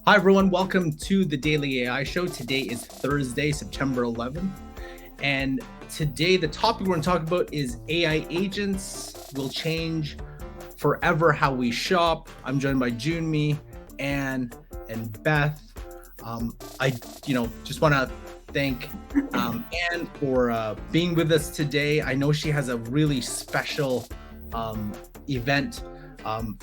Hi, everyone. Welcome to the Daily AI Show. Today is Thursday, September 11th. And today, the topic we're going to talk about is AI agents will change forever how we shop. I'm joined by Junmi, Anne, and Beth. I, just want to thank Anne for being with us today. I know she has a really special event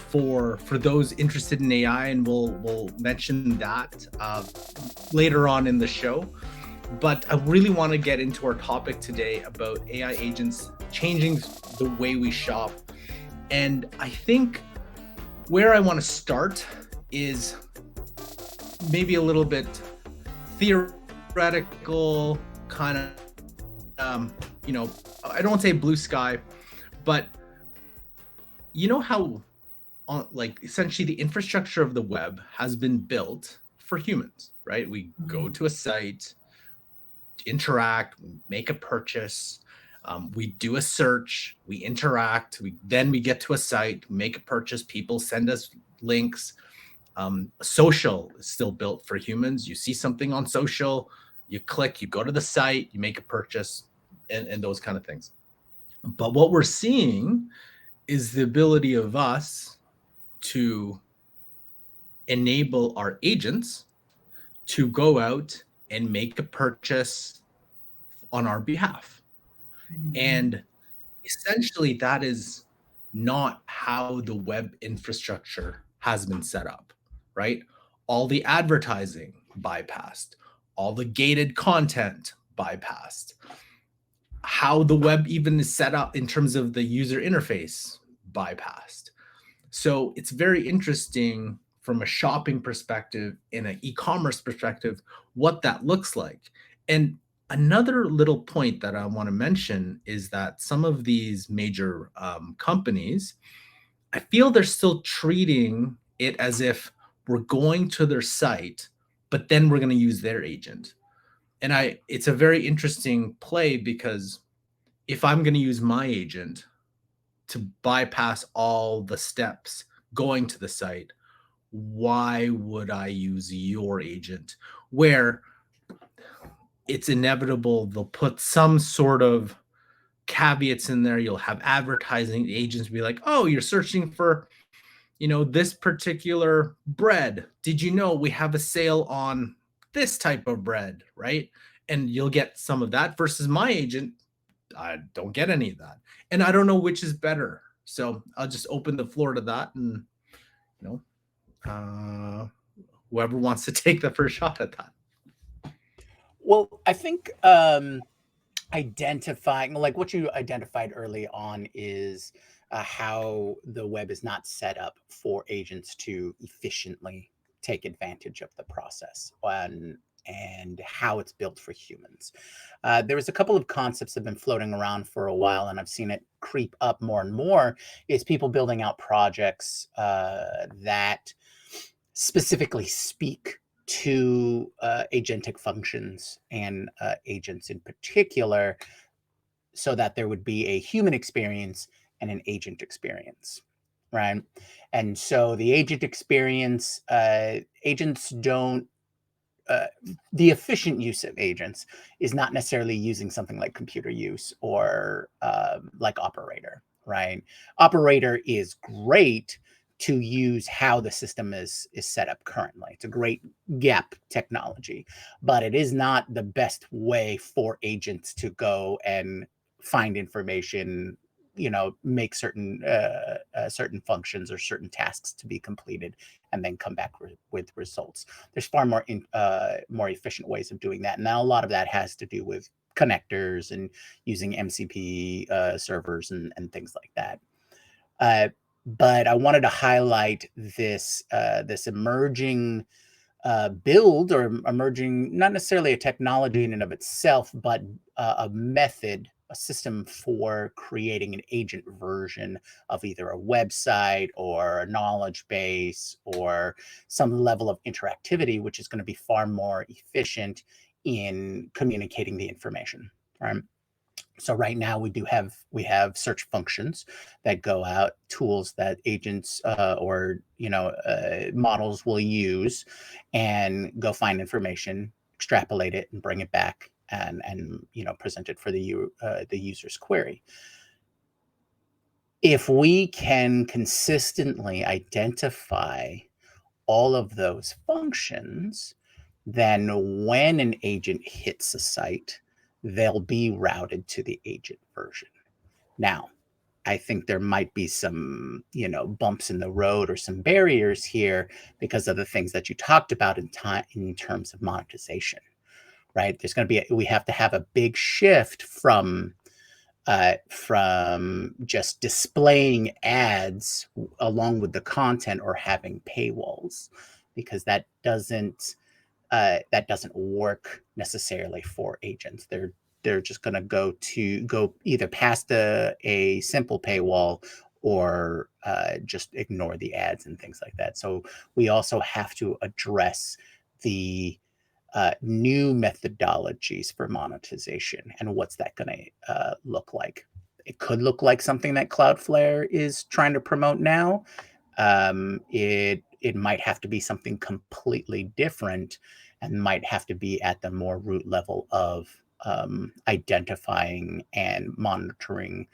for those interested in AI, and we'll mention that later on in the show. But I really want to get into our topic today about AI agents changing the way we shop. And I think where I want to start is maybe a little bit theoretical, kind of, I don't want to say blue sky, but you know how essentially the infrastructure of the web has been built for humans, right? We go to a site, interact, make a purchase, we do a search, we interact, we get to a site, make a purchase, people send us links. Social is still built for humans. You see something on social, you click, you go to the site, you make a purchase, and those kind of things. But what we're seeing is the ability of us to enable our agents to go out and make a purchase on our behalf. And essentially, that is not how the web infrastructure has been set up, right? All the advertising bypassed, all the gated content bypassed, how the web even is set up in terms of the user interface bypassed. So it's very interesting from a shopping perspective and an e-commerce perspective what that looks like. And another little point that I want to mention is that some of these major companies, I feel they're still treating it as if we're going to their site, but then we're going to use their agent. And it's a very interesting play because if I'm going to use my agent to bypass all the steps going to the site, why would I use your agent? Where it's inevitable they'll put some sort of caveats in there. You'll have advertising agents be like, oh, you're searching for, this particular bread. Did you know we have a sale on this type of bread, right? And you'll get some of that versus my agent. I don't get any of that. And I don't know which is better. So I'll just open the floor to that and, you whoever wants to take the first shot at that. Well, I think identifying, like what you identified early on, is how the web is not set up for agents to efficiently take advantage of the process and how it's built for humans. There was a couple of concepts that have been floating around for a while, and I've seen it creep up more and more, is people building out projects that specifically speak to agentic functions and agents in particular, so that there would be a human experience and an agent experience, right? And so the agent experience, agents don't, the efficient use of agents is not necessarily using something like computer use or like operator, right? Operator is great to use how the system is set up currently. It's a great gap technology, but it is not the best way for agents to go and find information, make certain functions or certain tasks to be completed, and then come back with results. There's far more efficient ways of doing that, and now a lot of that has to do with connectors and using MCP servers and things like that. But I wanted to highlight this emerging build, or emerging, not necessarily a technology in and of itself, but a method, a system for creating an agent version of either a website or a knowledge base or some level of interactivity, which is going to be far more efficient in communicating the information. Right. So right now we have search functions that go out, tools that agents or models will use, and go find information, extrapolate it, and bring it back, and present it for the user's query. If we can consistently identify all of those functions, then when an agent hits a site, they'll be routed to the agent version. Now, I think there might be some, bumps in the road or some barriers here because of the things that you talked about in terms of monetization, right? We have to have a big shift from just displaying ads along with the content or having paywalls, because that doesn't work necessarily for agents. They're just going to go either past a simple paywall or just ignore the ads and things like that. So we also have to address the new methodologies for monetization, and what's that going to look like. It could look like something that Cloudflare is trying to promote now. It might have to be something completely different, and might have to be at the more root level of identifying and monitoring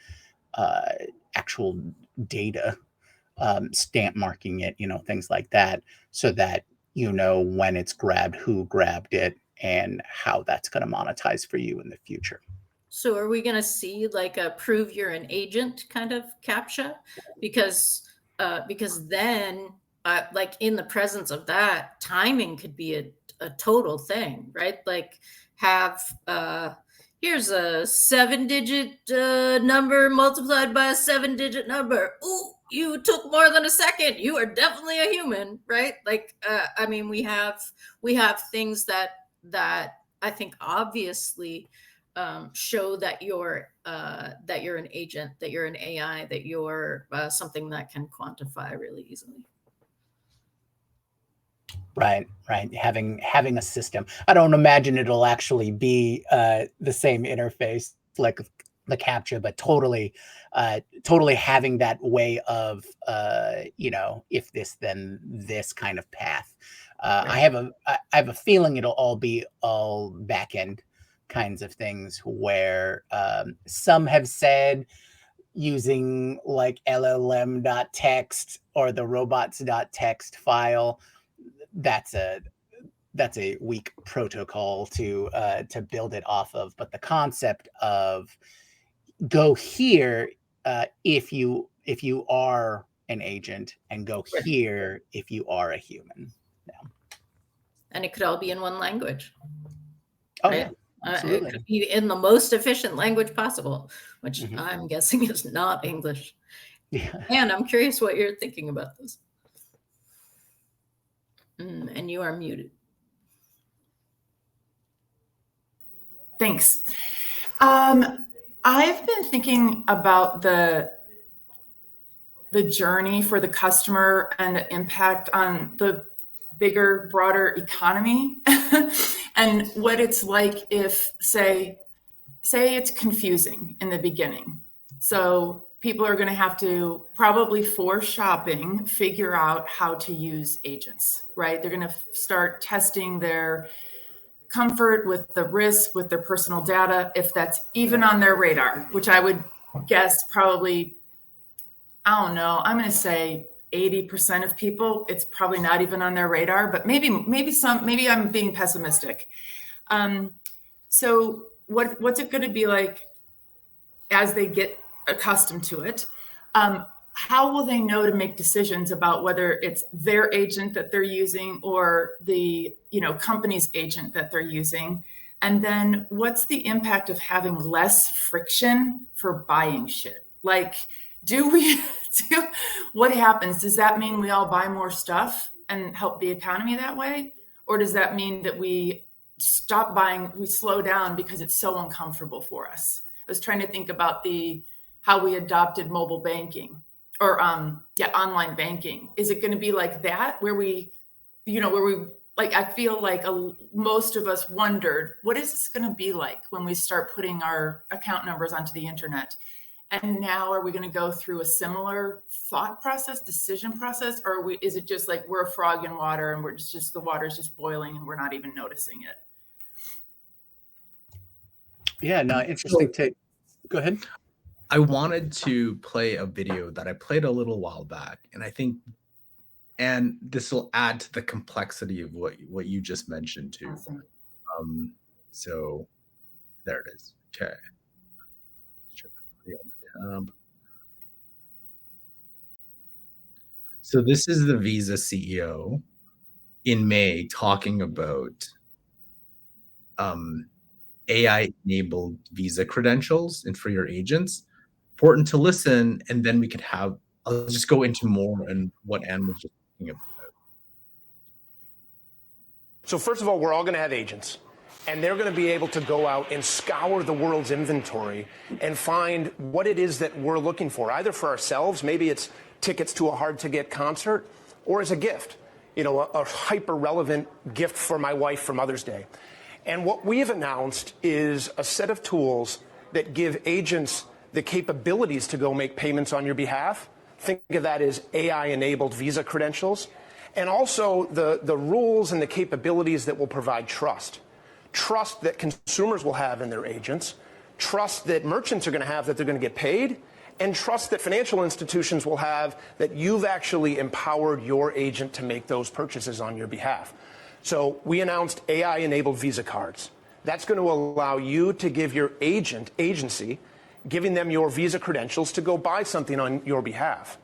actual data, stamp marking it, things like that, so that when it's grabbed, who grabbed it, and how that's going to monetize for you in the future. So are we going to see like a prove you're an agent kind of CAPTCHA? Because then like in the presence of that, timing could be a total thing, right? Like have here's a 7-digit number multiplied by a 7-digit number. Ooh, you took more than a second. You are definitely a human, right? Like I mean, we have things that I think obviously show that you're an agent, that you're an AI, that you're something that can quantify really easily. Right. Having a system. I don't imagine it'll actually be the same interface like the CAPTCHA, but totally having that way of if this then this kind of path. Right. I have a feeling it'll all be all back end kinds of things, where some have said using like LLM.txt or the robots.txt file. That's a weak protocol to build it off of. But the concept of go here if you are an agent, and go here if you are a human. Yeah. And it could all be in one language. Oh, right? Yeah. Absolutely. It could be in the most efficient language possible, which I'm guessing is not English. Yeah. And I'm curious what you're thinking about this. And you are muted. Thanks. I've been thinking about the journey for the customer and the impact on the bigger, broader economy, and what it's like if, say it's confusing in the beginning. So people are going to have to probably, for shopping, figure out how to use agents, right? They're going to start testing their comfort with the risk, with their personal data, if that's even on their radar, which I would guess probably, I don't know, I'm going to say 80% of people, it's probably not even on their radar, but maybe I'm being pessimistic. So what's it going to be like as they get accustomed to it? How will they know to make decisions about whether it's their agent that they're using or the company's agent that they're using? And then what's the impact of having less friction for buying shit? Like, what happens? Does that mean we all buy more stuff and help the economy that way? Or does that mean that we stop buying, we slow down because it's so uncomfortable for us? I was trying to think about how we adopted mobile banking or online banking. Is it going to be like that, where we like, I feel like most of us wondered, what is this going to be like when we start putting our account numbers onto the internet? And now are we going to go through a similar thought process, decision process, or is it just like we're a frog in water and we're just the water's just boiling and we're not even noticing it? Yeah, no, interesting take. Go ahead. I wanted to play a video that I played a little while back, and I think, and this will add to the complexity of what you just mentioned too. Awesome. So there it is. Okay. So this is the Visa CEO in May talking about AI-enabled Visa credentials and for your agents. Important to listen, and then we could have. I'll just go into more and what Anne was just talking about. So first of all, we're all going to have agents, and they're going to be able to go out and scour the world's inventory and find what it is that we're looking for, either for ourselves, maybe it's tickets to a hard-to-get concert, or as a gift, you know, a hyper-relevant gift for my wife for Mother's Day. And what we've announced is a set of tools that give agents the capabilities to go make payments on your behalf. Think of that as AI-enabled Visa credentials. And also the rules and the capabilities that will provide trust. Trust that consumers will have in their agents, trust that merchants are going to have that they're going to get paid, and trust that financial institutions will have that you've actually empowered your agent to make those purchases on your behalf. So we announced AI-enabled Visa cards. That's going to allow you to give your agency, giving them your Visa credentials to go buy something on your behalf.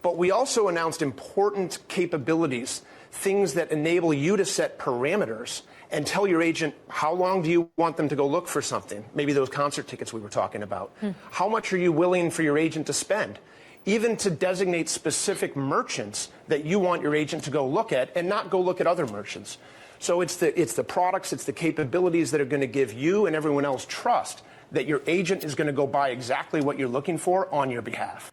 But we also announced important capabilities, things that enable you to set parameters and tell your agent how long do you want them to go look for something, maybe those concert tickets we were talking about. How much are you willing for your agent to spend? Even to designate specific merchants that you want your agent to go look at and not go look at other merchants. So it's the products, it's the capabilities that are going to give you and everyone else trust that your agent is going to go buy exactly what you're looking for on your behalf.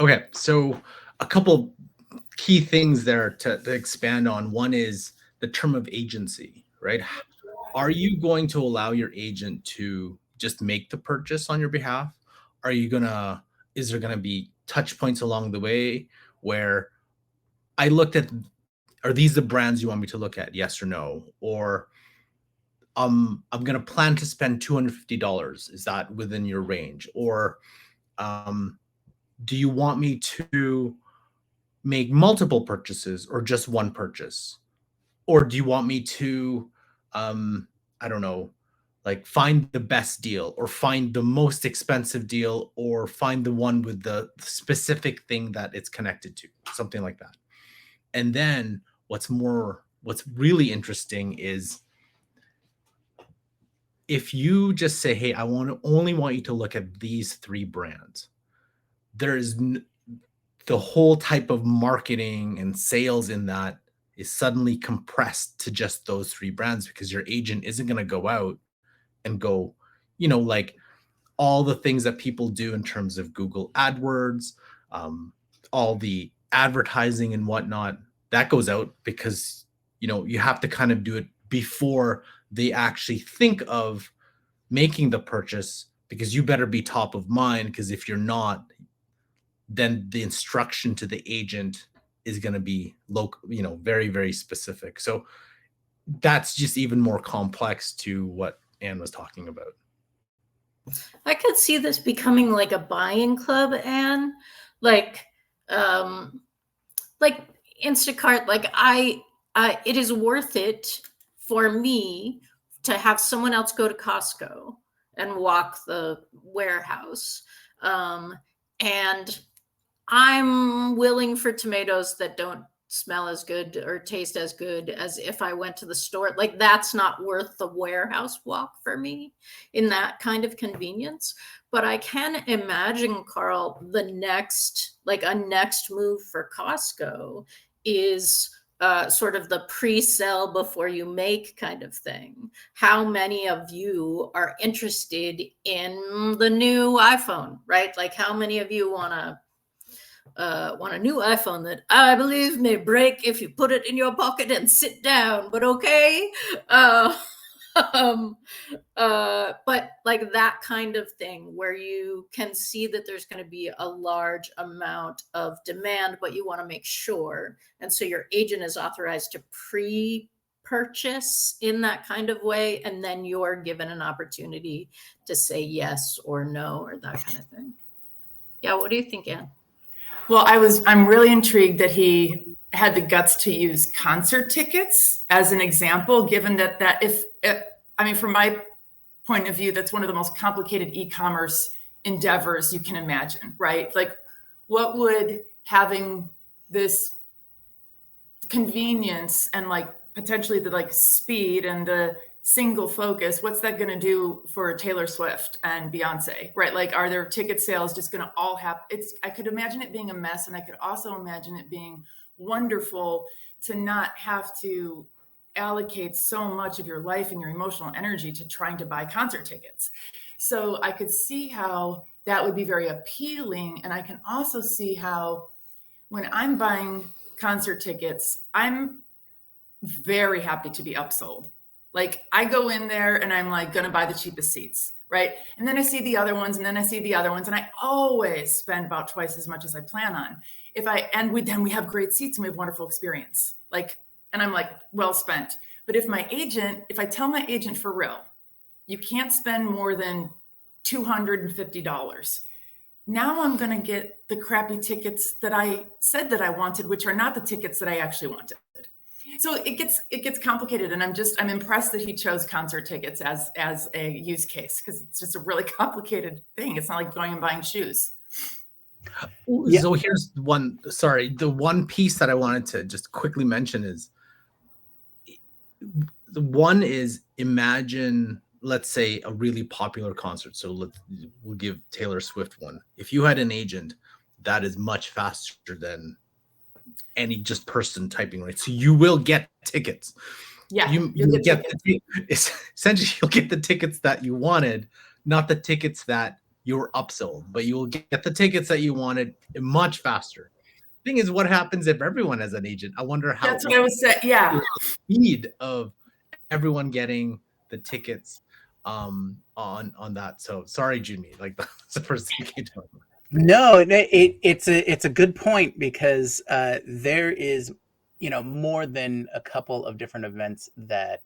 Okay, so a couple key things there to expand on. One is the term of agency, right? Are you going to allow your agent to just make the purchase on your behalf? Is there gonna be touch points along the way where I looked at, are these the brands you want me to look at? Yes or no? Or I'm gonna plan to spend $250. Is that within your range? Or do you want me to make multiple purchases or just one purchase? Or do you want me to, I don't know, like find the best deal or find the most expensive deal or find the one with the specific thing that it's connected to, something like that. And then what's really interesting is if you just say, hey, I only want you to look at these 3 brands, there's the whole type of marketing and sales in that is suddenly compressed to just those 3 brands because your agent isn't going to go out and go, like all the things that people do in terms of Google AdWords, all the advertising and whatnot, that goes out because, you have to kind of do it before they actually think of making the purchase, because you better be top of mind, because if you're not, then the instruction to the agent is going to be local, very, very specific. So that's just even more complex to what Anne was talking about. I could see this becoming like a buying club, Anne, like Instacart. Like it is worth it for me to have someone else go to Costco and walk the warehouse. And I'm willing for tomatoes that don't smell as good or taste as good as if I went to the store. Like that's not worth the warehouse walk for me in that kind of convenience. But I can imagine, Carl, a next move for Costco is sort of the pre-sell before you make kind of thing. How many of you are interested in the new iPhone, right? Like how many of you want to want a new iPhone that I believe may break if you put it in your pocket and sit down, but okay. But like that kind of thing where you can see that there's going to be a large amount of demand, but you want to make sure. And so your agent is authorized to pre-purchase in that kind of way. And then you're given an opportunity to say yes or no, or that kind of thing. Yeah. What do you think, Anne? Well, I'm really intrigued that he had the guts to use concert tickets as an example, given that from my point of view, that's one of the most complicated e-commerce endeavors you can imagine, right? Like, what would having this convenience and like potentially the like speed and the single focus, what's that going to do for Taylor Swift and Beyonce, right? Like, are their ticket sales just going to all happen? I could imagine it being a mess, and I could also imagine it being wonderful to not have to allocate so much of your life and your emotional energy to trying to buy concert tickets. So I could see how that would be very appealing. And I can also see how when I'm buying concert tickets, I'm very happy to be upsold. Like, I go in there and I'm like going to buy the cheapest seats, right? And then I see the other ones, and then I see the other ones, and I always spend about twice as much as I plan on. Then we have great seats and we have wonderful experience. Like, and I'm like, well spent. But if I tell my agent for real, you can't spend more than $250. Now I'm going to get the crappy tickets that I said that I wanted, which are not the tickets that I actually wanted. So it gets complicated, and I'm impressed that he chose concert tickets as a use case, because it's just a really complicated thing. It's not like going and buying shoes. Yeah. So here's the one piece that I wanted to just quickly mention is, the one is, imagine, let's say, a really popular concert. So we'll give Taylor Swift one. If you had an agent, that is much faster than any just person typing, right? So you will get tickets. Yeah, you'll get essentially you'll get the tickets that you wanted, not the tickets that you were upsold, but you will get the tickets that you wanted much faster. Thing is, what happens if everyone has an agent? I wonder how. That's what I was saying. Yeah, the speed of everyone getting the tickets on that. So sorry, Jimmy. Like, that's the first thing you do. No, it's a good point, because there is, more than a couple of different events that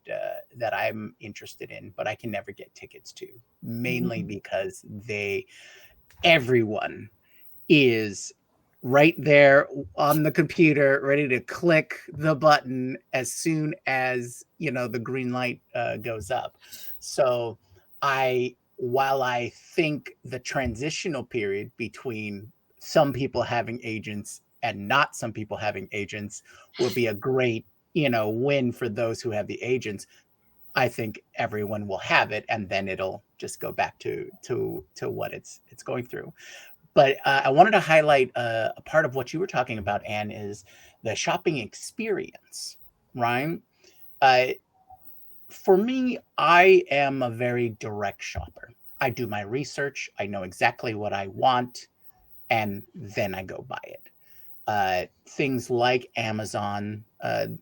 I'm interested in, but I can never get tickets to, mainly because everyone is right there on the computer, ready to click the button as soon as the green light goes up. So while I think the transitional period between some people having agents and not some people having agents will be a great, win for those who have the agents, I think everyone will have it, and then it'll just go back to what it's going through. But I wanted to highlight a part of what you were talking about, Anne, is the shopping experience, right? For me, I am a very direct shopper. I do my research. I know exactly what I want, and then I go buy it. Things like Amazon, the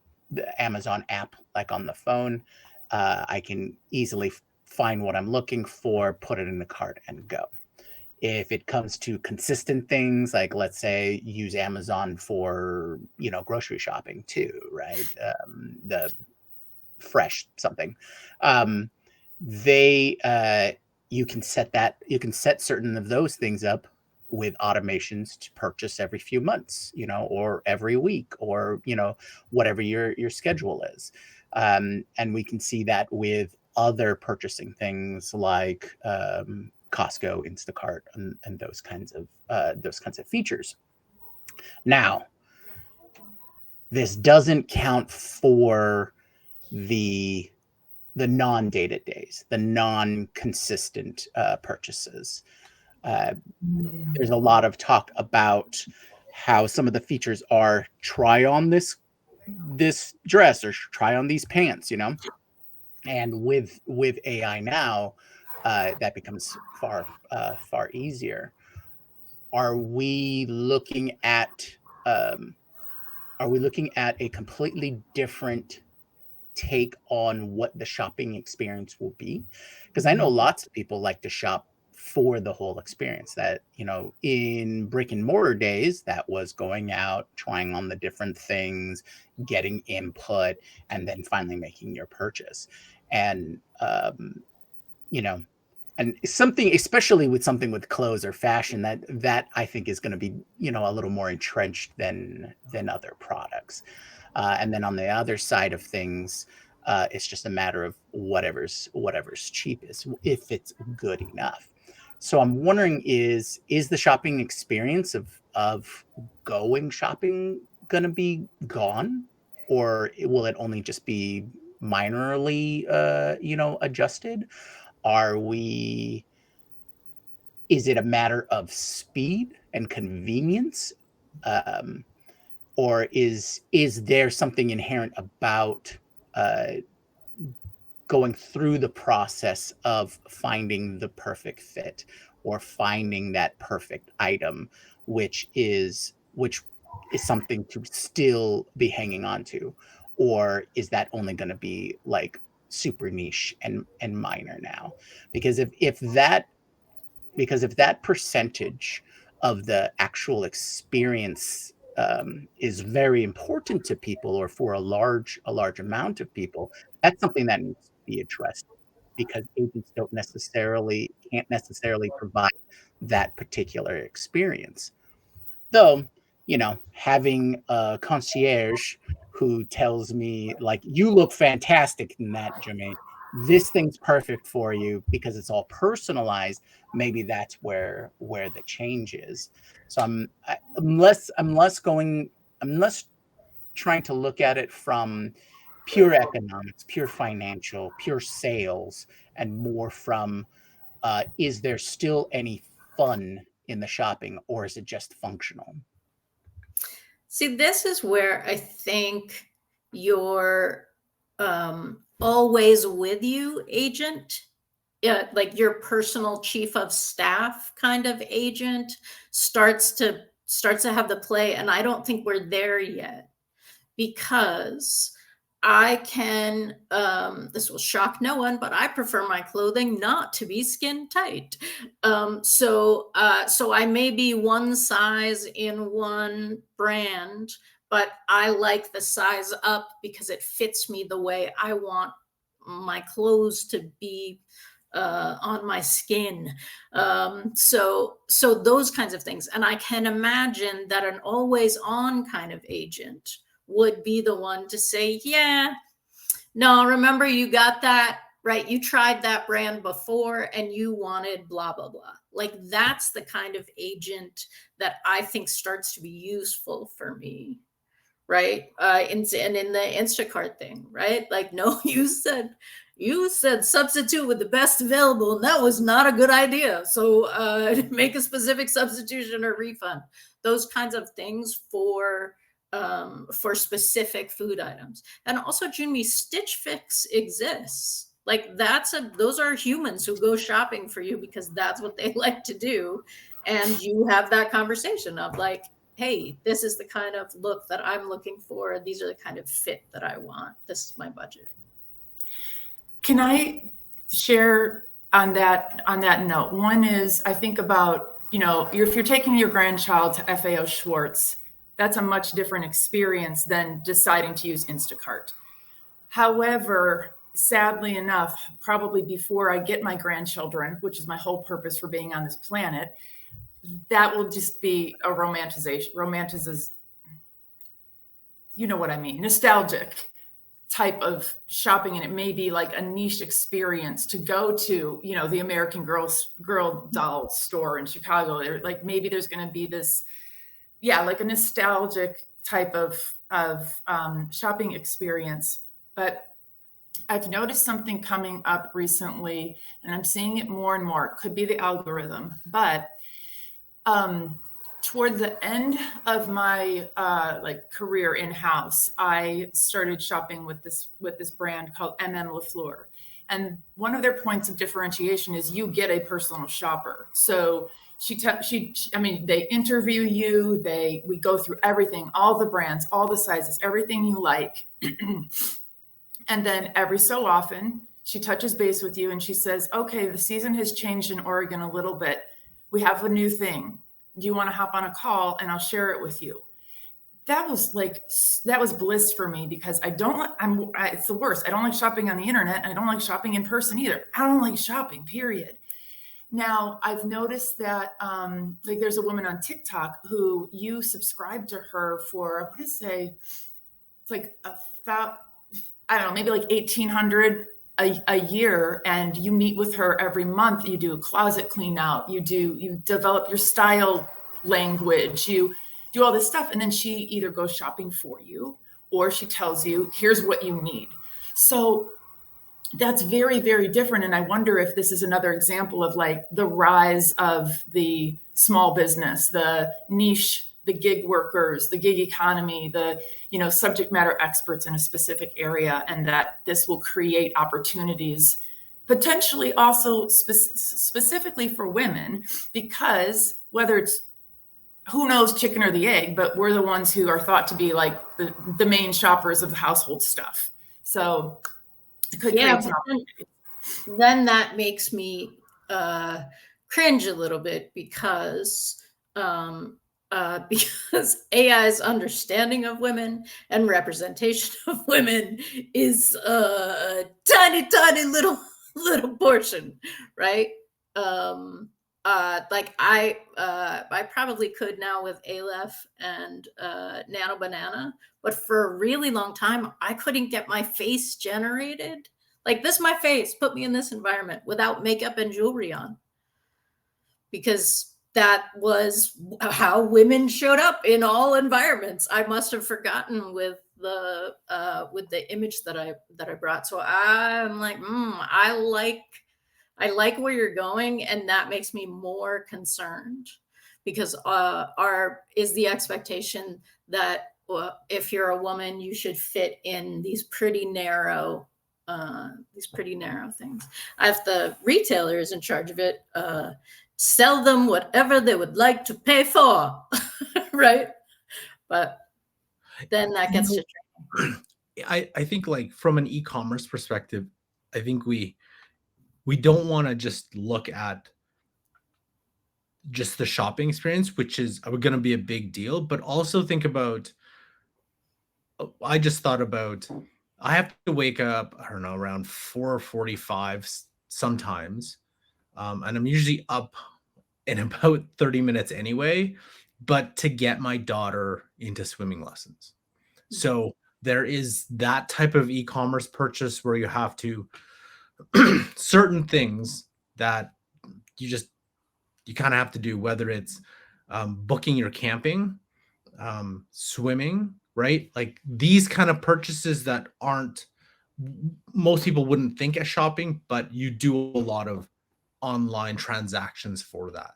Amazon app, like on the phone, I can easily find what I'm looking for, put it in the cart, and go. If it comes to consistent things, like, let's say, use Amazon for grocery shopping too, right? The fresh something, you can set certain of those things up with automations to purchase every few months, or every week, or whatever your schedule is. And we can see that with other purchasing things like Costco, Instacart, and those kinds of features. Now, this doesn't count for the non-data days, the non-consistent purchases. There's a lot of talk about how some of the features are try on this dress, or try on these pants, and with AI now, that becomes far easier. are we looking at a completely different take on what the shopping experience will be? Because I know lots of people like to shop for the whole experience. That, in brick and mortar days, that was going out, trying on the different things, getting input, and then finally making your purchase. And you know and something, especially with something with clothes or fashion, that I think is going to be, a little more entrenched than other products. And then on the other side of things, it's just a matter of whatever's cheapest, if it's good enough. So I'm wondering, is the shopping experience of going shopping going to be gone, or will it only just be minorly adjusted? Are we Is it a matter of speed and convenience? Um, or is there something inherent about uh, going through the process of finding the perfect fit or finding that perfect item, which is something to still be hanging on to? Or is that only going to be like super niche and minor now? Because if that percentage of the actual experience is very important to people, or for a large amount of people, that's something that needs to be addressed, because agents can't necessarily provide that particular experience. Though, having a concierge who tells me, like, you look fantastic in that, Jermaine, this thing's perfect for you, because it's all personalized, maybe that's where the change is. So I'm less trying to look at it from pure economics, pure financial, pure sales, and more from, is there still any fun in the shopping, or is it just functional? See, this is where I think your always with you agent, like your personal chief of staff kind of agent, starts to have the play. And I don't think we're there yet, because I can, this will shock no one, but I prefer my clothing not to be skin tight. So I may be one size in one brand, but I like the size up because it fits me the way I want my clothes to be on my skin. So those kinds of things. And I can imagine that an always on kind of agent would be the one to say, yeah, no, remember, you got that right, you tried that brand before and you wanted blah blah blah. Like, that's the kind of agent that I think starts to be useful for me, right? And in the Instacart thing, right? Like, no, you said substitute with the best available, and that was not a good idea, so make a specific substitution or refund. Those kinds of things for specific food items. And also, Junmi, Stitch Fix exists. Like, those are humans who go shopping for you because that's what they like to do. And you have that conversation of like, hey, this is the kind of look that I'm looking for. These are the kind of fit that I want. This is my budget. Can I share on that note? One is, I think about, if you're taking your grandchild to FAO Schwartz, that's a much different experience than deciding to use Instacart. However, sadly enough, probably before I get my grandchildren, which is my whole purpose for being on this planet, that will just be a romanticizes, you know what I mean, nostalgic type of shopping. And it may be like a niche experience to go to, the American Girl doll store in Chicago. Like, maybe there's going to be this, like a nostalgic type of shopping experience. But I've noticed something coming up recently, and I'm seeing it more and more. It could be the algorithm, but toward the end of my career in-house, I started shopping with this brand called MM Lafleur. And one of their points of differentiation is you get a personal shopper. So I mean, they interview you, we go through everything, all the brands, all the sizes, everything you like. And then every so often she touches base with you and she says, okay, the season has changed in Oregon a little bit. We have a new thing. Do you want to hop on a call and I'll share it with you? That was bliss for me, because it's the worst. I don't like shopping on the internet, and I don't like shopping in person either. I don't like shopping, period. Now, I've noticed that like there's a woman on TikTok who you subscribe to her for, I want to say it's like I don't know, maybe like 1,800 a year, and you meet with her every month. You do a closet clean out, you develop your style language, you do all this stuff, and then she either goes shopping for you or she tells you, here's what you need. So that's very, very different. And I wonder if this is another example of like the rise of the small business, the niche, the gig workers, the gig economy, the, subject matter experts in a specific area, and that this will create opportunities potentially also specifically for women, because whether it's, who knows, chicken or the egg, but we're the ones who are thought to be like the main shoppers of the household stuff. So it could create some opportunities. Then that makes me cringe a little bit, because AI's understanding of women and representation of women is a tiny, tiny little portion, right? Like I probably could now with Aleph and Nano Banana, but for a really long time, I couldn't get my face generated. Like, this is my face, put me in this environment without makeup and jewelry on, because that was how women showed up in all environments. I must have forgotten with the image that I brought. So I'm like, I like where you're going, and that makes me more concerned, because is the expectation that if you're a woman, you should fit in these pretty narrow things. If the retailer is in charge of it, sell them whatever they would like to pay for, right? But then that gets to training. I think, like, from an e-commerce perspective, I think we don't want to just look at just the shopping experience, which is going to be a big deal, but also think about, I just thought about, I have to wake up, I don't know, around 4:45 sometimes. And I'm usually up in about 30 minutes anyway, but to get my daughter into swimming lessons. So there is that type of e-commerce purchase where you have to, certain things that you kind of have to do, whether it's booking your camping, swimming, right? Like, these kind of purchases that most people wouldn't think as shopping, but you do a lot of online transactions for that.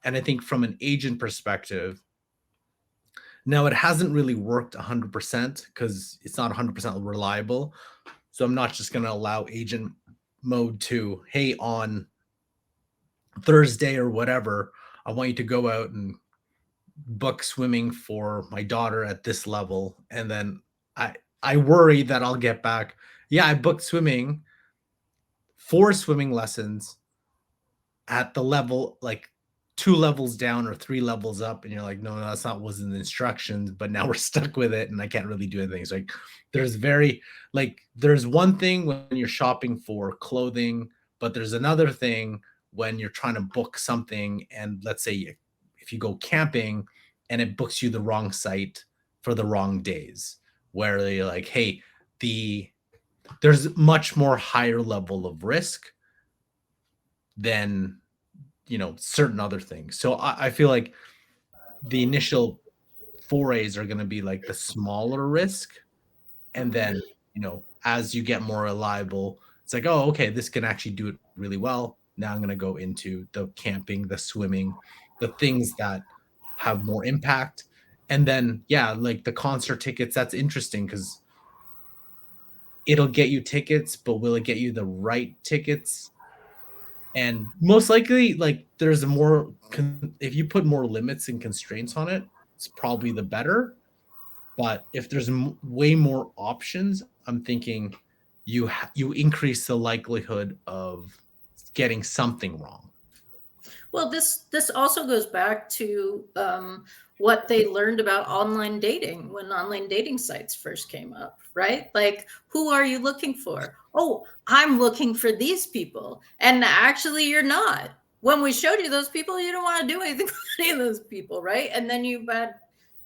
And I think from an agent perspective, now it hasn't really worked 100% because it's not 100% reliable. So I'm not just going to allow agent mode to, hey, on Thursday or whatever, I want you to go out and book swimming for my daughter at this level. And then I worry that I'll get back, yeah, I booked swimming, 4 swimming lessons at the level, like 2 levels down or 3 levels up. And you're like, no, that's not what's in the instructions, but now we're stuck with it and I can't really do anything. So like, there's one thing when you're shopping for clothing, but there's another thing when you're trying to book something. And let's say if you go camping and it books you the wrong site for the wrong days, where you're like, hey, there's much more higher level of risk than, certain other things. So I feel like the initial forays are going to be like the smaller risk. And then, as you get more reliable, it's like, oh, okay, this can actually do it really well. Now I'm going to go into the camping, the swimming, the things that have more impact. And then, yeah, like the concert tickets, that's interesting because it'll get you tickets, but will it get you the right tickets? And most likely, like, there's more if you put more limits and constraints on it, it's probably the better. But if there's way more options, I'm thinking you increase the likelihood of getting something wrong. Well, this also goes back to what they learned about online dating when online dating sites first came up, right? Like, who are you looking for? Oh, I'm looking for these people, and actually, you're not. When we showed you those people, you don't want to do anything with any of those people, right? And then you've had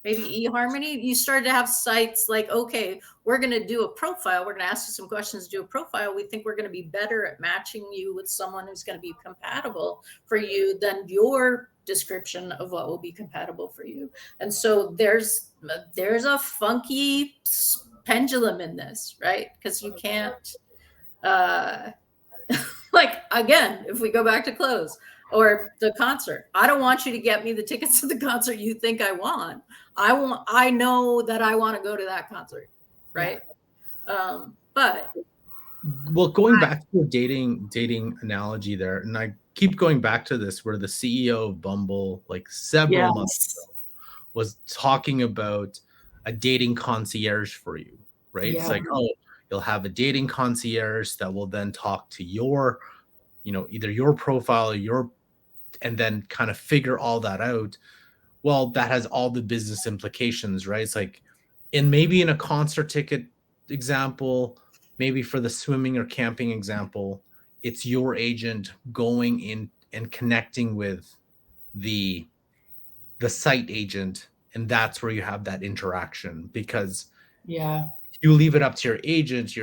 maybe eHarmony. You started to have sites like, okay, we're going to do a profile. We're going to ask you some questions, do a profile. We think we're going to be better at matching you with someone who's going to be compatible for you than your description of what will be compatible for you. And so there's a funky pendulum in this, right? Because you can't, like, again, if we go back to clothes or the concert, I don't want you to get me the tickets to the concert you think I want. I know that I want to go to that concert, right? But well, going back to the dating analogy there, and I keep going back to this, where the CEO of Bumble, like several months ago, was talking about a dating concierge for you, right? It's like, oh, you'll have a dating concierge that will then talk to your, either your profile or and then kind of figure all that out. Well, that has all the business implications, right? It's like, and maybe in a concert ticket example, maybe for the swimming or camping example, it's your agent going in and connecting with the site agent, and that's where you have that interaction. Because if you leave it up to your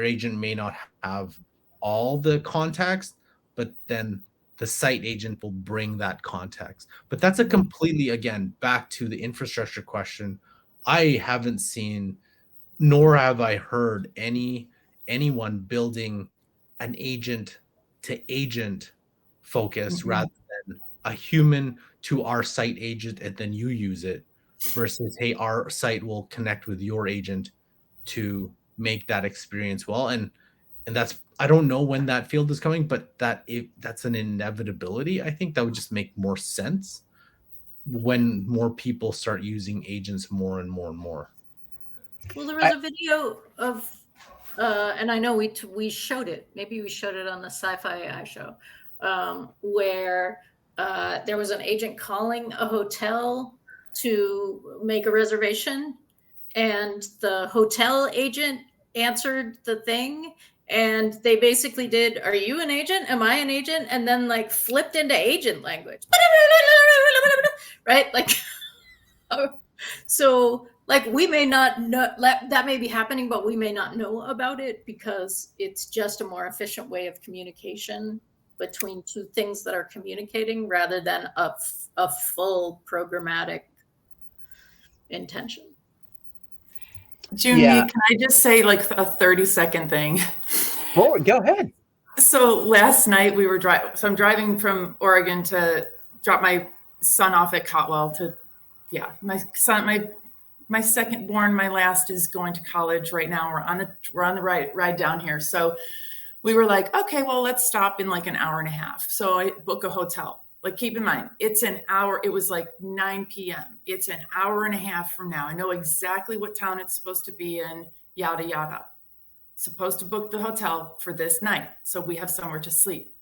agent may not have all the context, but then the site agent will bring that context. But that's a completely, again, back to the infrastructure question. I haven't seen, nor have I heard anyone building an agent to agent focus rather than a human to our site agent, and then you use it, versus, hey, our site will connect with your agent to make that experience well. And that's, I don't know when that field is coming, but that's an inevitability. I think that would just make more sense when more people start using agents more and more and more. Well, there was a video of, and I know we showed it. Maybe we showed it on the Sci-Fi AI show, where there was an agent calling a hotel to make a reservation, and the hotel agent answered the thing, and they basically did, "Are you an agent? Am I an agent?" And then like flipped into agent language, right? Like, so like we may not know that may be happening, but we may not know about it because it's just a more efficient way of communication between two things that are communicating rather than a full programmatic intention. June, can I just say like a 30-second thing? Oh, go ahead. So last night we were driving. So I'm driving from Oregon to drop my son off at Cotwell my son, my second born, my last, is going to college right now. We're on the ride down here. So we were like, okay, well, let's stop in like an hour and a half. So I book a hotel. Like, keep in mind, it's an hour. It was like 9 p.m. It's an hour and a half from now. I know exactly what town it's supposed to be in, yada, yada. Supposed to book the hotel for this night, so we have somewhere to sleep.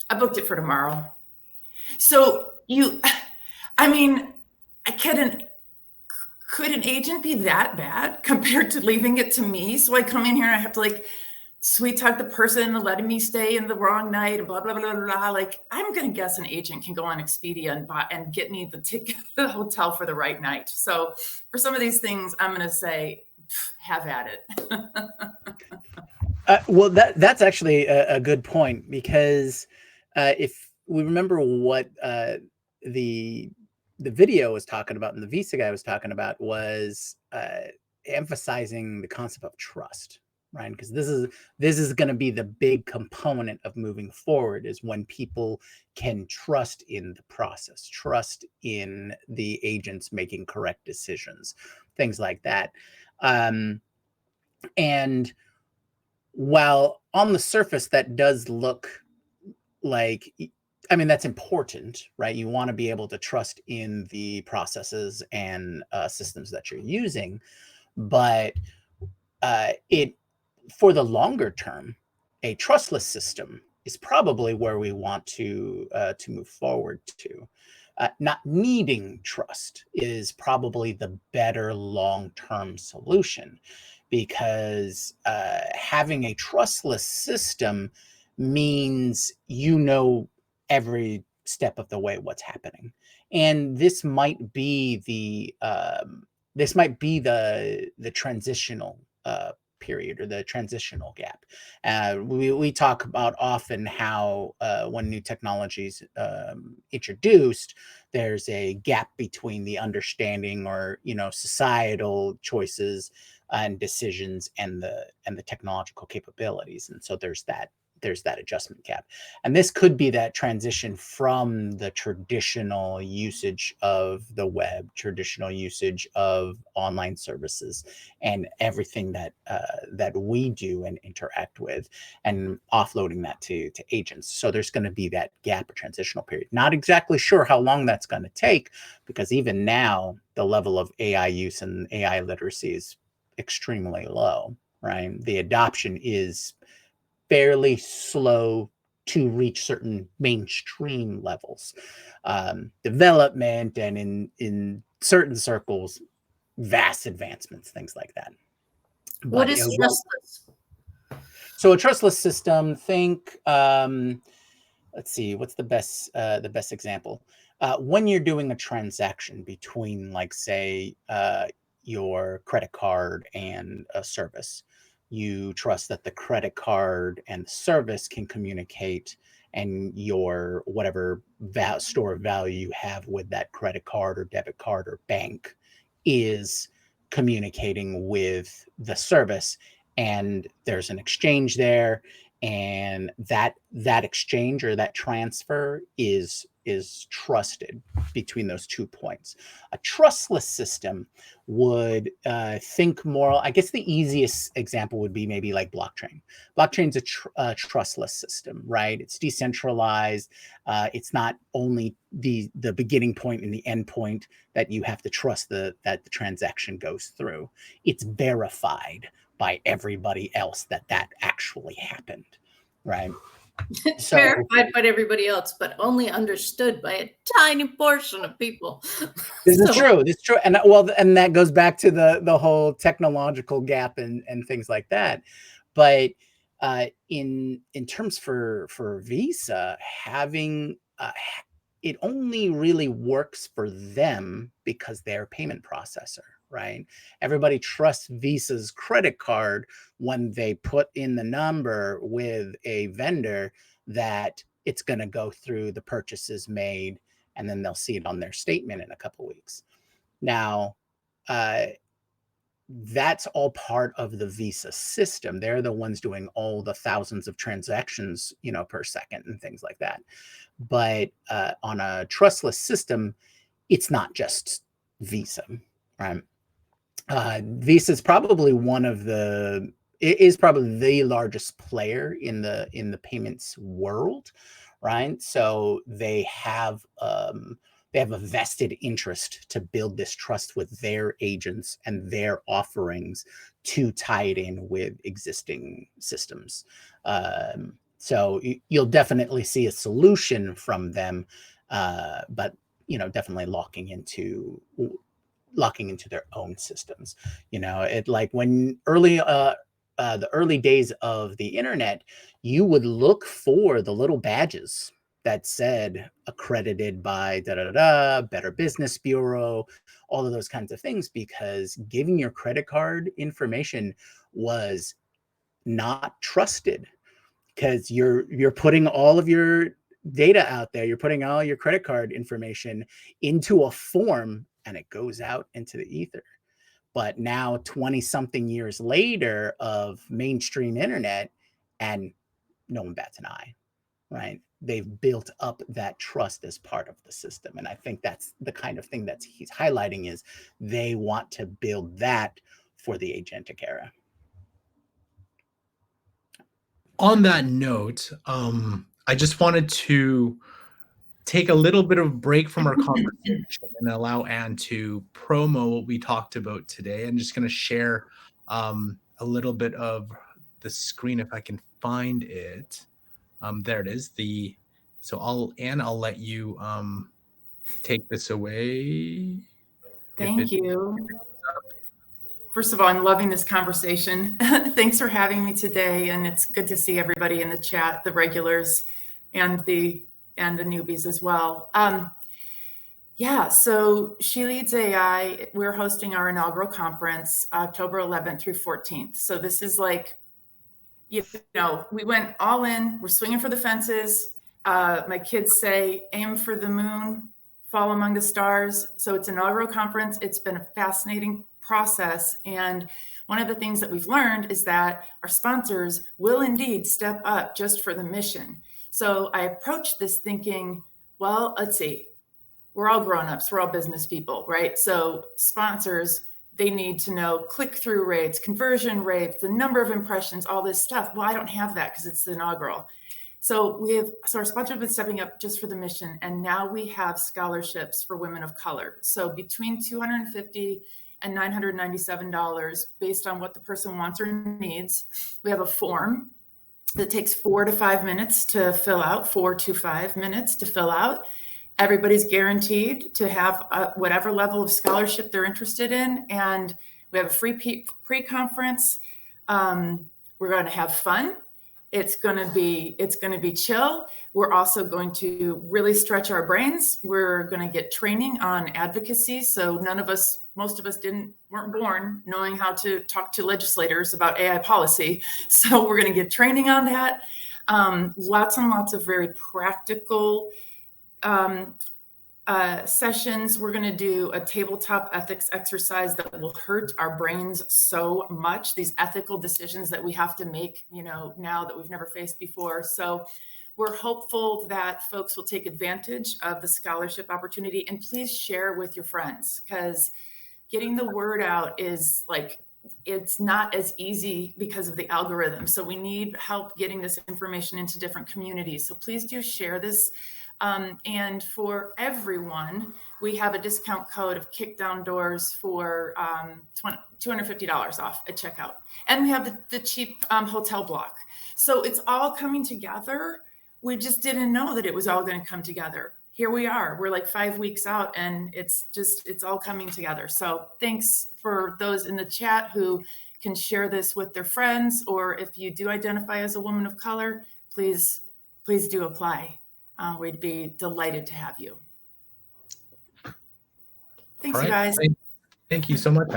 I booked it for tomorrow. So could an agent be that bad compared to leaving it to me? So I come in here and I have to like sweet talk the person and letting me stay in the wrong night, blah, blah, blah, blah, blah. Like, I'm going to guess an agent can go on Expedia and get me the ticket to the hotel for the right night. So for some of these things, I'm going to say, have at it. Well, that's actually a good point, because if we remember what the video was talking about and the Visa guy was talking about was emphasizing the concept of trust, right? Because this is going to be the big component of moving forward, is when people can trust in the process, trust in the agents making correct decisions, things like that. And while on the surface that does look like, I mean, that's important, right? You want to be able to trust in the processes and systems that you're using, but it for the longer term, a trustless system is probably where we want to move forward to. Not needing trust is probably the better long-term solution, because having a trustless system means you know every step of the way what's happening, and this might be the transitional period, or the transitional gap. We talk about often how when new technologies introduced, there's a gap between the understanding, or societal choices and decisions, and the technological capabilities, and so there's that adjustment gap. And this could be that transition from the traditional usage of the web, traditional usage of online services, and everything that we do and interact with, and offloading that to agents. So there's going to be that gap or transitional period. Not exactly sure how long that's going to take, because even now the level of AI use and AI literacy is extremely low, right? The adoption is fairly slow to reach certain mainstream levels. Development, and in certain circles, vast advancements, things like that. What is trustless? So a trustless system, think, let's see, what's the best example? When you're doing a transaction between, like, say, your credit card and a service, you trust that the credit card and the service can communicate, and your whatever store of value you have with that credit card or debit card or bank is communicating with the service, and there's an exchange there, and that exchange or that transfer is trusted between those 2 points. A trustless system would think more, I guess the easiest example would be maybe like blockchain. Blockchain's a trustless system, right? It's decentralized. It's not only the beginning point and the end point that you have to trust that the transaction goes through. It's verified by everybody else that actually happened, right? It's verified by everybody else, but only understood by a tiny portion of people. This is true. And that goes back to the whole technological gap and things like that. But in terms for Visa, having it only really works for them because they're a payment processor, right? Everybody trusts Visa's credit card when they put in the number with a vendor that it's going to go through the purchases made, and then they'll see it on their statement in a couple of weeks. Now, that's all part of the Visa system. They're the ones doing all the thousands of transactions, per second and things like that. But on a trustless system, it's not just Visa, right? Visa is probably probably the largest player in the payments world, right? So they have a vested interest to build this trust with their agents and their offerings to tie it in with existing systems. So you'll definitely see a solution from them, but definitely locking into their own systems. It, like, when the early days of the internet, you would look for the little badges that said accredited by Better Business Bureau, all of those kinds of things, because giving your credit card information was not trusted, because you're putting all of your data out there. You're putting all your credit card information into a form, and it goes out into the ether. But now, 20 something years later of mainstream internet, and no one bats an eye, right? They've built up that trust as part of the system. And I think that's the kind of thing that he's highlighting, is they want to build that for the agentic era. On that note, I just wanted to take a little bit of break from our conversation and allow Anne to promo what we talked about today. I'm just going to share a little bit of the screen if I can find it. There it is. Anne, I'll let you take this away. Thank you. First of all, I'm loving this conversation. Thanks for having me today, and it's good to see everybody in the chat, the regulars and the newbies as well. Yeah, so She Leads AI, we're hosting our inaugural conference October 11th through 14th. So this is like, we went all in, we're swinging for the fences. My kids say, aim for the moon, fall among the stars. So it's an inaugural conference. It's been a fascinating process. And one of the things that we've learned is that our sponsors will indeed step up just for the mission. So I approached this thinking, well, let's see, we're all grown-ups, we're all business people, right? So sponsors, they need to know click-through rates, conversion rates, the number of impressions, all this stuff. Well, I don't have that because it's the inaugural. So our sponsors have been stepping up just for the mission, and now we have scholarships for women of color. So between $250 and $997 based on what the person wants or needs. We have a form that takes 4 to 5 minutes to fill out, 4 to 5 minutes to fill out. Everybody's guaranteed to have whatever level of scholarship they're interested in. And we have a free pre-conference. We're going to have fun. It's going to be chill. We're also going to really stretch our brains. We're going to get training on advocacy. So most of us weren't born knowing how to talk to legislators about AI policy. So we're going to get training on that. Lots and lots of very practical sessions. We're going to do a tabletop ethics exercise that will hurt our brains so much. These ethical decisions that we have to make, now that we've never faced before. So we're hopeful that folks will take advantage of the scholarship opportunity, and please share with your friends, because getting the word out is it's not as easy because of the algorithm. So we need help getting this information into different communities. So please do share this. And for everyone, we have a discount code of Kick Down Doors for $250 off at checkout. And we have the cheap hotel block. So it's all coming together. We just didn't know that it was all going to come together. Here we are. We're like 5 weeks out, and it's all coming together. So thanks for those in the chat who can share this with their friends, or if you do identify as a woman of color, please do apply. We'd be delighted to have you. Thanks, you guys. Thank you so much.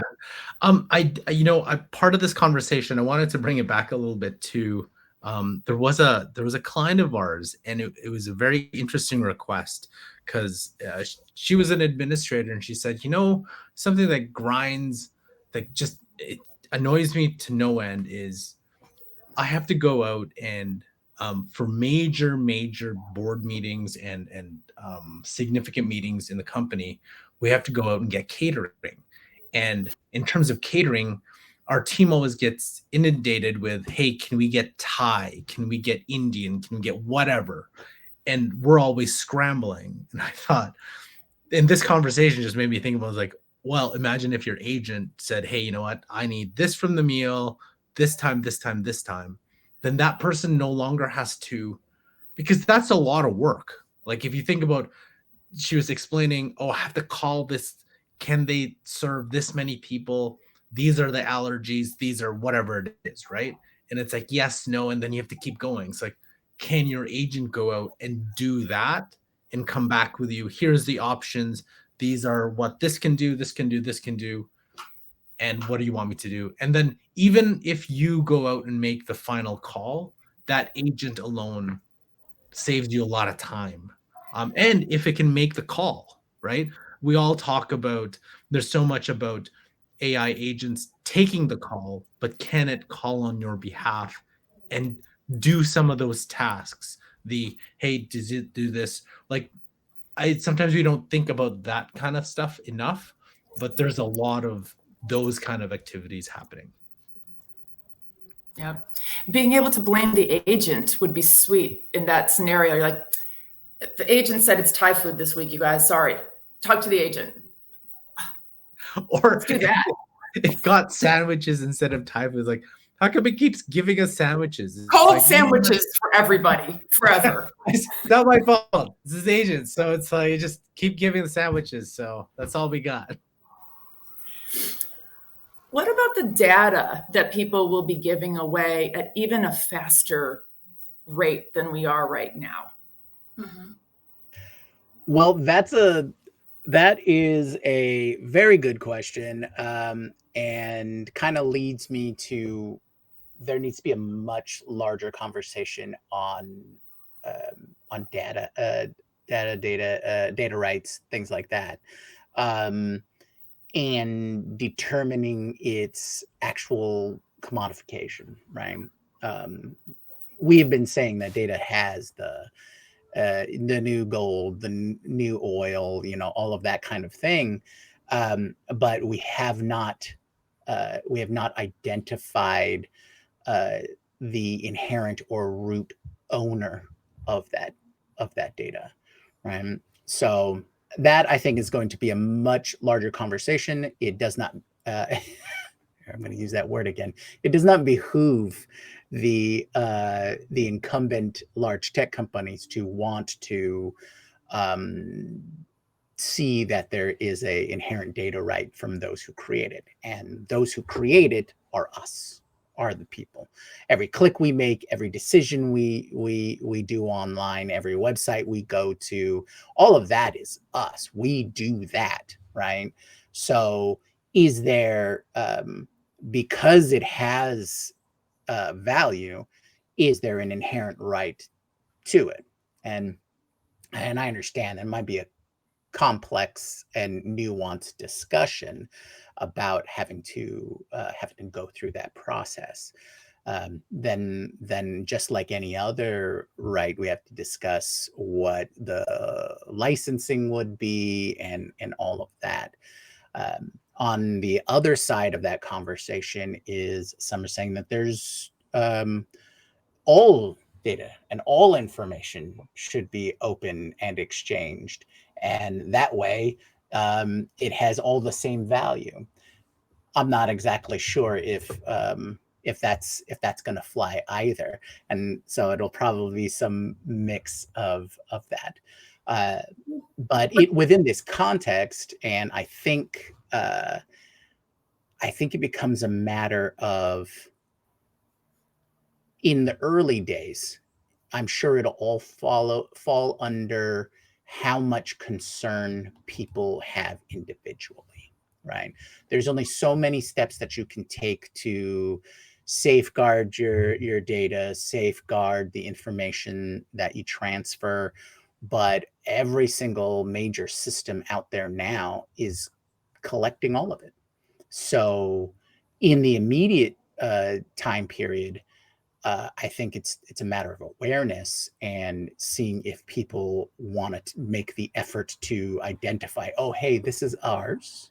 Part of this conversation, I wanted to bring it back a little bit to, there was a client of ours, and it was a very interesting request, because she was an administrator, and she said, something that grinds, it annoys me to no end is I have to go out and for major board meetings and significant meetings in the company, we have to go out and get catering. And in terms of catering, our team always gets inundated with, hey, can we get Thai? Can we get Indian? Can we get whatever? And we're always scrambling. And I thought, and this conversation just made me think about, well, imagine if your agent said, hey, you know what? I need this from the meal, this time. Then that person no longer has to, because that's a lot of work. Like if you think about, she was explaining, I have to call this, can they serve this many people? These are the allergies, these are whatever it is, right? And it's like, yes, no, and then you have to keep going. It's like, can your agent go out and do that and come back with you? Here's the options. These are what this can do, this can do. And what do you want me to do? And then even if you go out and make the final call, that agent alone saves you a lot of time. And if it can make the call, right? We all talk about, there's so much about AI agents taking the call, but can it call on your behalf and do some of those tasks? Hey, does it do this? Sometimes we don't think about that kind of stuff enough, but there's a lot of those kind of activities happening. Yeah. Being able to blame the agent would be sweet in that scenario. You're like, the agent said it's Thai food this week, you guys. Sorry. Talk to the agent. Or Let's do that. it got sandwiches instead of Thai food. Like, how come it keeps giving us sandwiches? It's Cold like, sandwiches for everybody forever. it's not my fault. This is agents. So it's like, you just keep giving the sandwiches. So that's all we got. What about the data that people will be giving away at even a faster rate than we are right now? Mm-hmm. Well, that is a very good question, and kind of leads me to there needs to be a much larger conversation on data rights, things like that, and determining its actual commodification. Right? We have been saying that data has the new gold, the new oil, all of that kind of thing. But we have not identified the inherent or root owner of that data, right? So that I think is going to be a much larger conversation. It does not. I'm going to use that word again. It does not behoove the incumbent large tech companies to want to see that there is a inherent data right from those who create it, and those who create it are us, are the people. Every click we make, every decision we do online, every website we go to, all of that is us. We do that, right? So is there because it has value, is there an inherent right to it? And I understand there might be a complex and nuanced discussion about having to go through that process. Then just like any other right, we have to discuss what the licensing would be and all of that. On the other side of that conversation is some are saying that there's all data and all information should be open and exchanged, and that way it has all the same value. I'm not exactly sure if that's going to fly either, and so it'll probably be some mix of that. But within this context, and I think it becomes a matter of, in the early days, I'm sure it'll all fall under how much concern people have individually, right? There's only so many steps that you can take to safeguard your data, safeguard the information that you transfer. But every single major system out there now is collecting all of it. So in the immediate time period, I think it's a matter of awareness and seeing if people want to make the effort to identify, oh, hey, this is ours.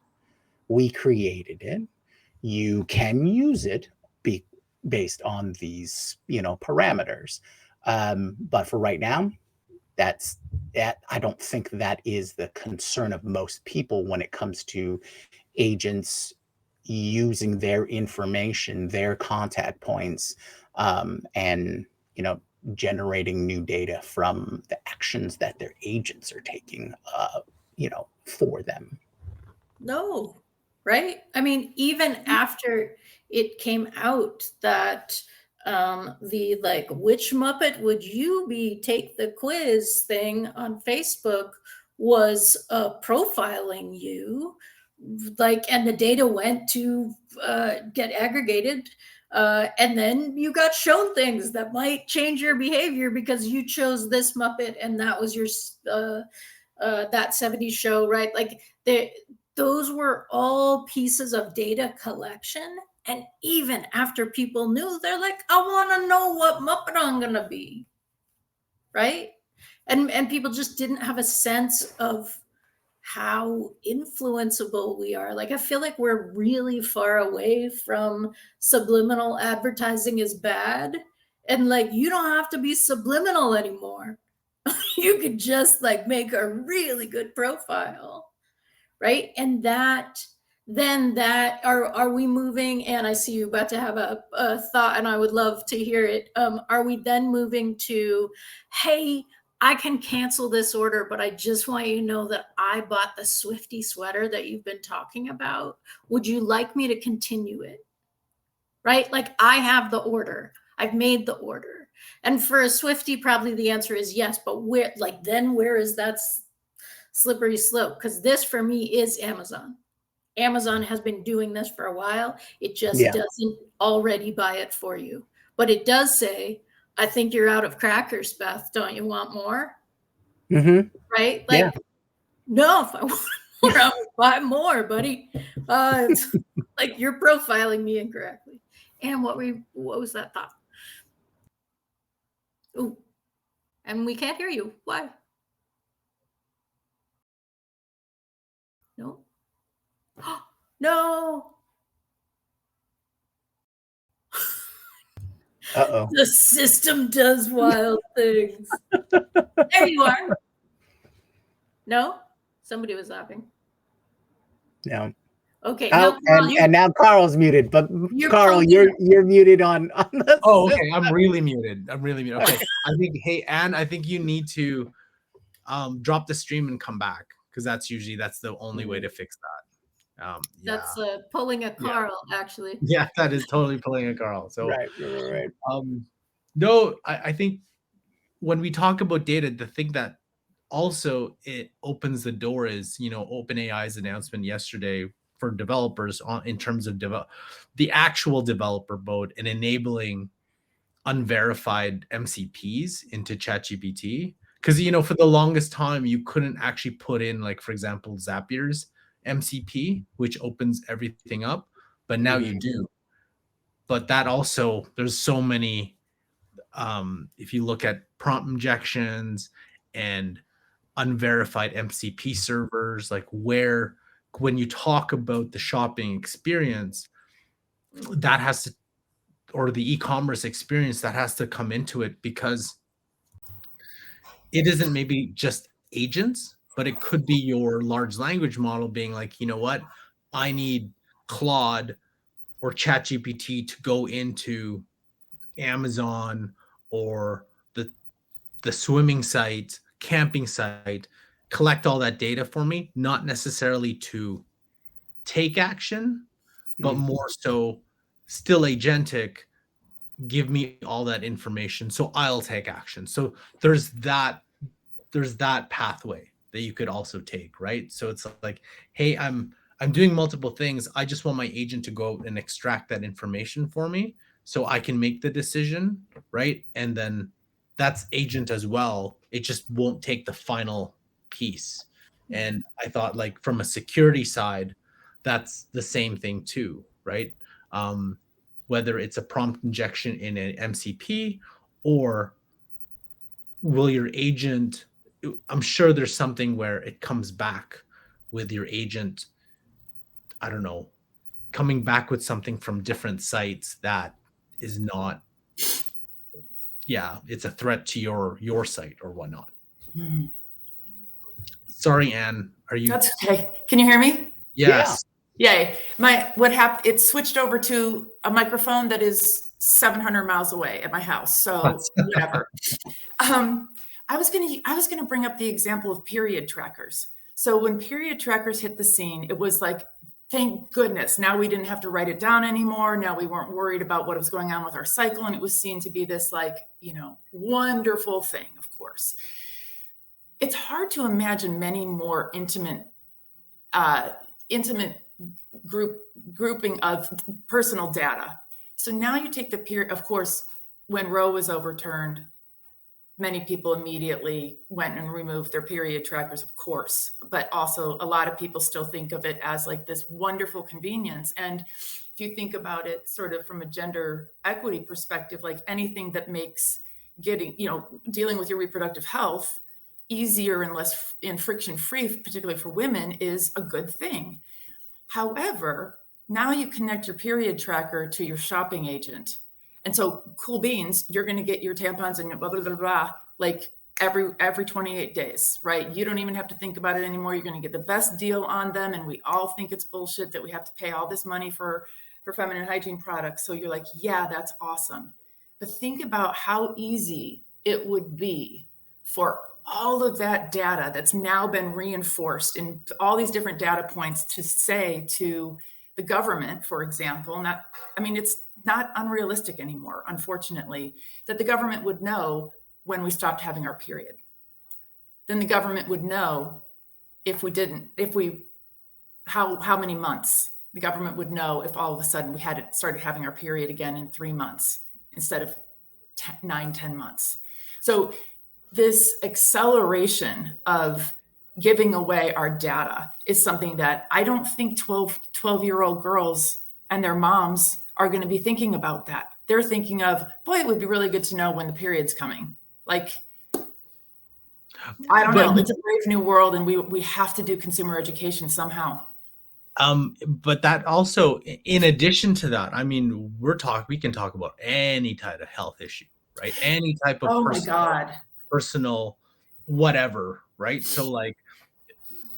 We created it. You can use it based on these, parameters. But for right now, I don't think that is the concern of most people when it comes to agents using their information, their contact points, and generating new data from the actions that their agents are taking, for them. No, right? I mean, even after it came out that the like, which Muppet would you be, take the quiz thing on Facebook was profiling you, like, and the data went to get aggregated. And then you got shown things that might change your behavior because you chose this Muppet and that was your that 70s show, right? Like those were all pieces of data collection. And even after people knew, they're like, I want to know what Muppet I'm going to be, right? And people just didn't have a sense of how influenceable we are. Like, I feel like we're really far away from subliminal advertising is bad. And like, you don't have to be subliminal anymore. You could just like make a really good profile, right? And that, then that, are we moving? And I see you about to have a thought, and I would love to hear it. Are we then moving to, hey, I can cancel this order, but I just want you to know that I bought the Swifty sweater that you've been talking about. Would you like me to continue it? Right? Like, I have the order. I've made the order. And for a Swifty, probably the answer is yes, but where, like, then where is that slippery slope? Because this for me is Amazon. Amazon has been doing this for a while. It just doesn't already buy it for you. But it does say, I think you're out of crackers, Beth. Don't you want more? Mm-hmm. Right? Like, no, if I want more, I will buy more, buddy. It's like you're profiling me incorrectly. And what was that thought? Ooh, and we can't hear you. Why? No. No. Uh-oh. The system does wild things. There you are. No? Somebody was laughing. No. Okay. Oh, Carl, and now Carl's muted, but Carl, you're you're muted on the Oh, system. okay. I'm really muted. Okay. I think, hey, Anne, I think you need to drop the stream and come back, because that's the only way to fix that. That's pulling a Carl, actually. Yeah, that is totally pulling a Carl. So right. No, I think when we talk about data, the thing that also it opens the door is, OpenAI's announcement yesterday for developers in terms of the actual developer mode and enabling unverified MCPs into ChatGPT. Because, for the longest time, you couldn't actually put in, like, for example, Zapier's MCP, which opens everything up, but now you do. But that also, there's so many, if you look at prompt injections and unverified MCP servers, like when you talk about the shopping experience, that has to, or the e-commerce experience, that has to come into it, because it isn't maybe just agents, but it could be your large language model being like, you know what, I need Claude or ChatGPT to go into Amazon or the swimming site, camping site, collect all that data for me, not necessarily to take action, but more so still agentic, give me all that information so I'll take action. So there's that pathway that you could also take, right? So it's like, hey, I'm doing multiple things. I just want my agent to go out and extract that information for me so I can make the decision, right? And then that's agent as well. It just won't take the final piece. And I thought, like, from a security side, that's the same thing too, right? Whether it's a prompt injection in an MCP, or will your agent, I'm sure there's something where it comes back with your agent, I don't know, coming back with something from different sites that is not, it's a threat to your site or whatnot. Sorry, Anne, are you? That's okay. Can you hear me? Yes. Yeah. What happened? It switched over to a microphone that is 700 miles away at my house. So whatever. I was gonna bring up the example of period trackers. So when period trackers hit the scene, it was like, thank goodness, now we didn't have to write it down anymore. Now we weren't worried about what was going on with our cycle, and it was seen to be this, like, wonderful thing. Of course, it's hard to imagine many more intimate grouping of personal data. So now you take the period. Of course, when Roe was overturned, many people immediately went and removed their period trackers, of course, but also a lot of people still think of it as like this wonderful convenience. And if you think about it sort of from a gender equity perspective, like anything that makes dealing with your reproductive health easier and less friction free, particularly for women, is a good thing. However, now you connect your period tracker to your shopping agent. And so cool beans, you're going to get your tampons and blah, blah, blah, blah, like every 28 days, right? You don't even have to think about it anymore. You're going to get the best deal on them. And we all think it's bullshit that we have to pay all this money for feminine hygiene products. So you're like, yeah, that's awesome. But think about how easy it would be for all of that data that's now been reinforced in all these different data points to say to the government, for example, it's not unrealistic anymore, unfortunately, that the government would know when we stopped having our period. Then the government would know how many months. The government would know if all of a sudden we started having our period again in 3 months instead of 9-10 months. So this acceleration of giving away our data is something that I don't think 12-year-old girls and their moms are going to be thinking about that. They're thinking of, boy, it would be really good to know when the period's coming. Like, I don't know. It's a brave new world, and we have to do consumer education somehow. But that also, in addition to that, I mean, we can talk about any type of health issue, right? Any type of personal whatever, right? So like,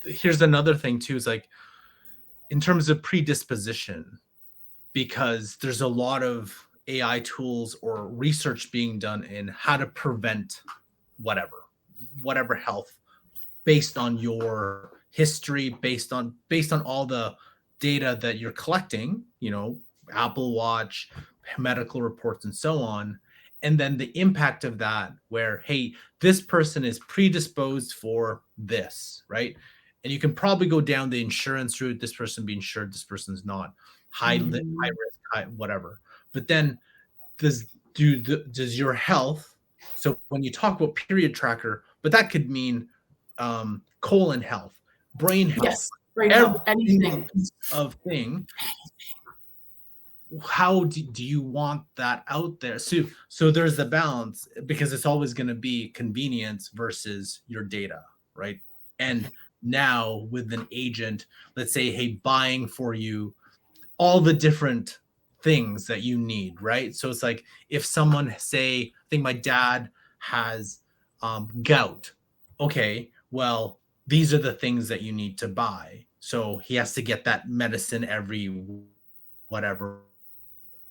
here's another thing too, is like, in terms of predisposition, because there's a lot of AI tools or research being done in how to prevent whatever health, based on your history, based on all the data that you're collecting, Apple Watch, medical reports, and so on. And then the impact of that, where, hey, this person is predisposed for this, right? And you can probably go down the insurance route. This person be insured, this person's not. High risk, whatever. But then does your health, so when you talk about period tracker, but that could mean colon health, brain health, yes, brain health, anything of thing. How do you want that out there? So there's the balance, because it's always going to be convenience versus your data, right? And now with an agent, let's say, hey, buying for you all the different things that you need, right? So it's like, if someone, say, I think my dad has gout. Okay, well, these are the things that you need to buy. So he has to get that medicine every whatever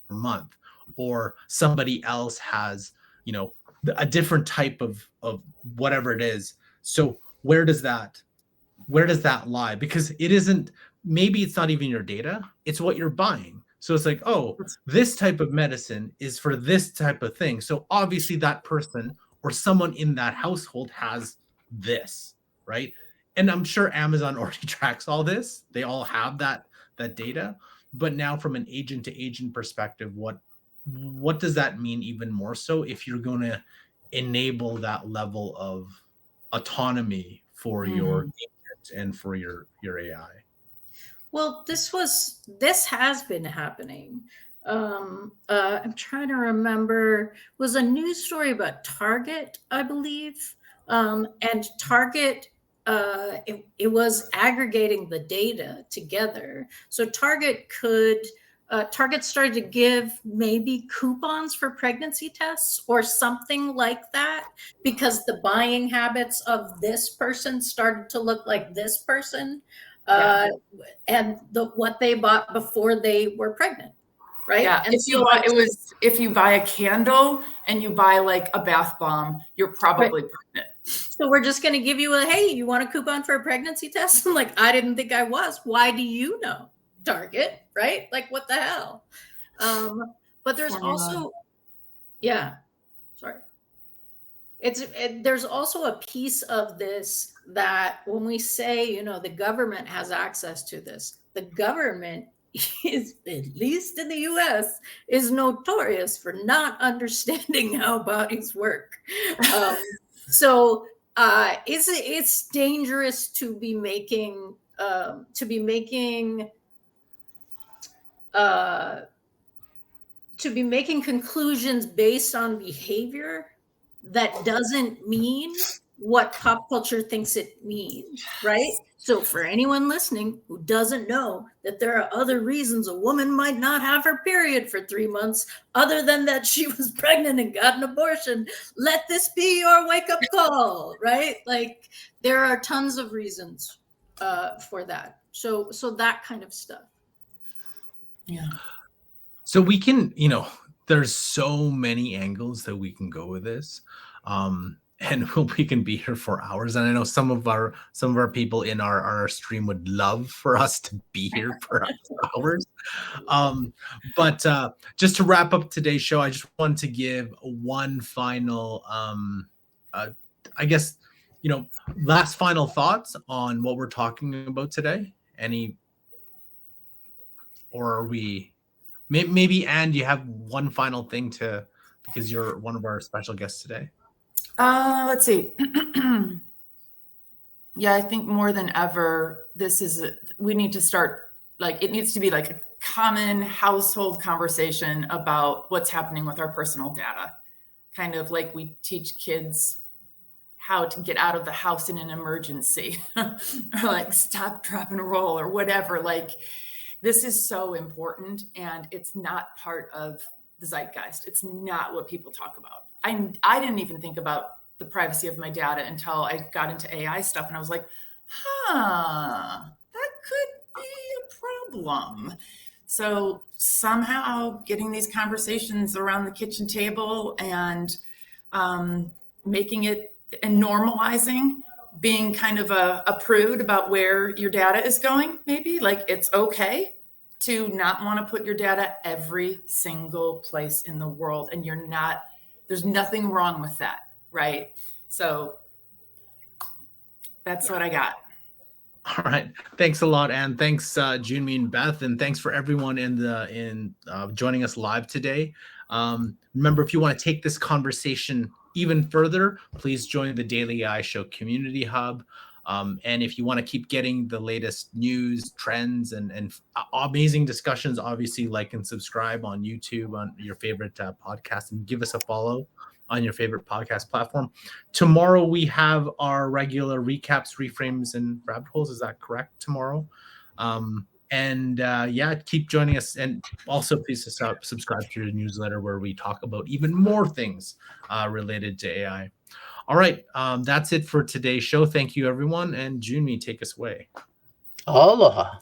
month. Or somebody else has, a different type of whatever it is. So where does that lie? Because maybe it's not even your data, it's what you're buying. So it's like, oh, this type of medicine is for this type of thing. So obviously that person or someone in that household has this, right? And I'm sure Amazon already tracks all this. They all have that data. But now from an agent to agent perspective, what does that mean even more so if you're going to enable that level of autonomy for your agent and for your AI? Well, this has been happening. I'm trying to remember, was a news story about Target, I believe. And Target, it was aggregating the data together. So Target started to give maybe coupons for pregnancy tests or something like that, because the buying habits of this person started to look like this person. And what they bought before they were pregnant, right? Yeah. And if you buy a candle and you buy like a bath bomb, you're probably pregnant. So we're just going to give you hey, you want a coupon for a pregnancy test? I'm like, I didn't think I was. Why do you know? Target, right? Like, what the hell? But there's also, there's also a piece of this that when we say, the government has access to this, the government is, at least in the US, is notorious for not understanding how bodies work. So it's dangerous to be making conclusions based on behavior that doesn't mean what pop culture thinks it means, right? So for anyone listening who doesn't know that there are other reasons a woman might not have her period for 3 months, other than that she was pregnant and got an abortion, let this be your wake-up call, right? Like there are tons of reasons for that. So that kind of stuff. Yeah. So we can, there's so many angles that we can go with this. And we can be here for hours. And I know some of our people in our stream would love for us to be here for hours. But just to wrap up today's show, I just want to give one final, I guess, last final thoughts on what we're talking about today. Or are we? Maybe, Anne, you have one final thing because you're one of our special guests today. Let's see. Yeah, I think more than ever, we need to start, it needs to be like a common household conversation about what's happening with our personal data. Kind of like we teach kids how to get out of the house in an emergency, or like stop, drop, and roll, or whatever. Like, this is so important, and it's not part of the zeitgeist. It's not what people talk about. I didn't even think about the privacy of my data until I got into AI stuff, and I was like, that could be a problem. So somehow getting these conversations around the kitchen table and making it and normalizing being kind of a prude about where your data is going, maybe. Like, it's okay to not want to put your data every single place in the world, and there's nothing wrong with that, right? So that's what I got. All right. Thanks a lot, Anne. Thanks, Junmi and Beth, and thanks for everyone in joining us live today. Remember, if you want to take this conversation even further, please join the Daily AI Show Community Hub. And if you want to keep getting the latest news, trends, and amazing discussions, obviously like and subscribe on YouTube on your favorite podcast, and give us a follow on your favorite podcast platform. Tomorrow we have our regular recaps, reframes, and rabbit holes. Is that correct? Tomorrow. Keep joining us, and also please subscribe to the newsletter where we talk about even more things related to AI. All right, that's it for today's show. Thank you, everyone, and Junmi, take us away. Aloha.